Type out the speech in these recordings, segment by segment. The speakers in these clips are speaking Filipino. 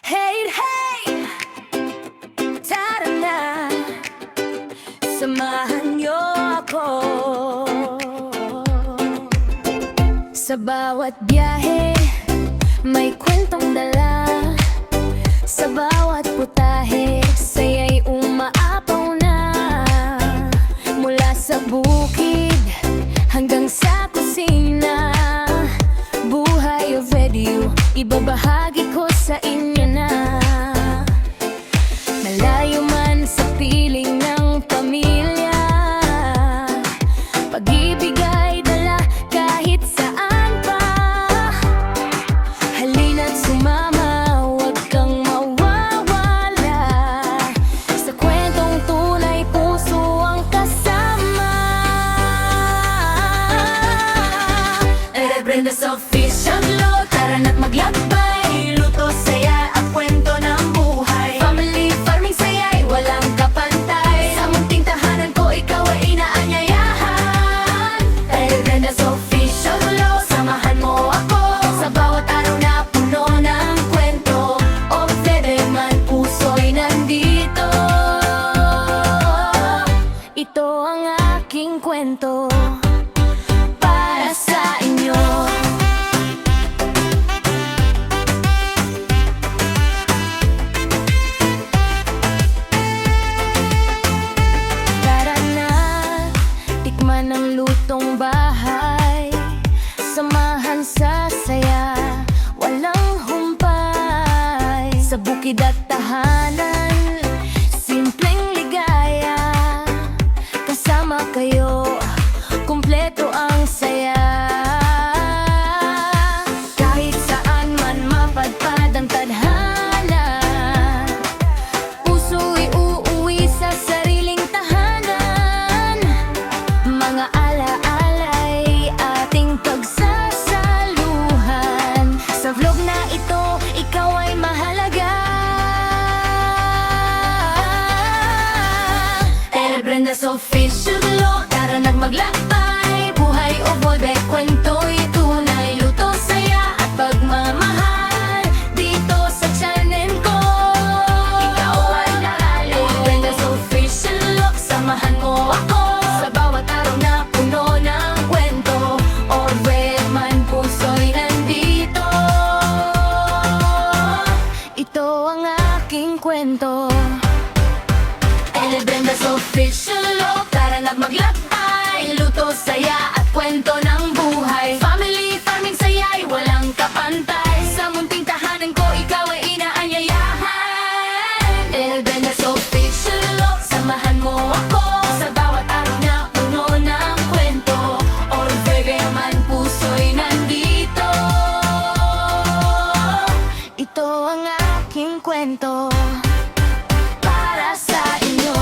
Hey, hey, tara na, samahan niyo ako. Sa bawat biyahe, may kwentong dala. Sa bawat putahe, saya'y umaapaw na. Mula sa bukid hanggang sa kusina, buhay o video, ibabahagi ko sa inyo na. Malayo man sa piling ng pamilya, pag-ibig ay dala kahit saan pa. Halina't sumama, huwag kang mawawala. Sa kwentong tunay, puso ang kasama. Brenda's Official Vlog, tara na't maglakbay. Luto, saya at kwento ng buhay. Family farming, saya'y walang kapantay. Sa munting tahanan ko, ikaw ay inaanyayahan. Dahil Brenda's Official Vlog, samahan mo ako. Sa bawat araw na puno ng kwento, o bebe man puso'y nandito. Ito ang aking kwento para sa inyo. Tara na, tikman ang lutong bahay. Samahan sa saya, walang humpay. Sa bukid at tahanan, simpleng ligaya. Kasama kayo, kumpleto ang saya. Kahit saan man mapadpad ang tadhana, puso'y uuwi sa sariling tahanan. Mga ala-ala'y ating pagsasaluhan. Sa vlog na ito, ikaw ay mahalaga. El Brenda's Official Vlog, tara na't maglakbay. Buhay o boybe, kwento'y tunay. Luto, saya at pagmamahal dito sa channel ko. Ikaw ay naalala. El Brenda's Official Vlog, samahan mo ako. Sa bawat araw na puno ng kwento, or where man puso'y nandito. Ito ang aking kwento. El Brenda's Official Vlog, tara na't maglakbay. Luto, saya at kwento ng buhay. Family farming, saya'y walang kapantay. Sa munting tahanan ko, ikaw ay inaanyayahan. El Brenda's Official Vlog, samahan mo ako. Sa bawat araw na puno ng kwento, or bebe man puso'y nandito. Ito ang aking kwento para sa inyo.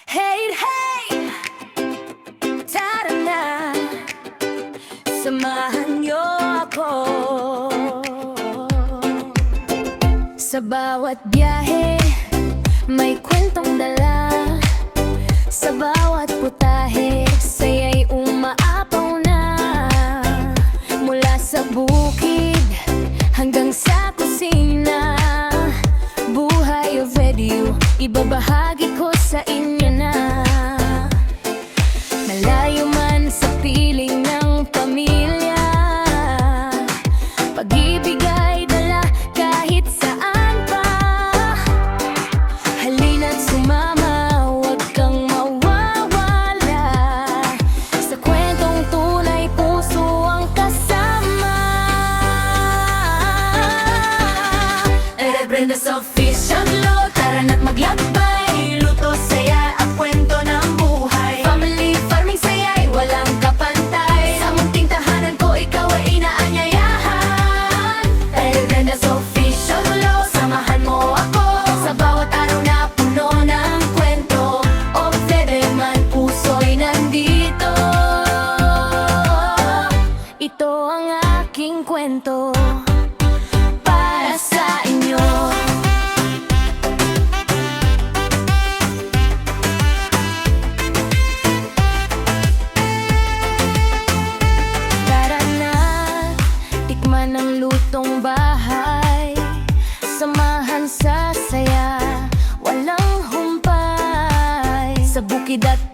Hey, hey, tara na, samahan niyo ako. Sa bawat biyahe, may kwentong dala. Sa bawat putahe, saya'y umaapaw na. Mula sa bukid hanggang sa kusina, buhay o video, ibabahagi ko sa inyo na. Malayo man sa piling ng pamilya, pag-ibig ay dala kahit saan pa. Halina't sumama, Aktibidad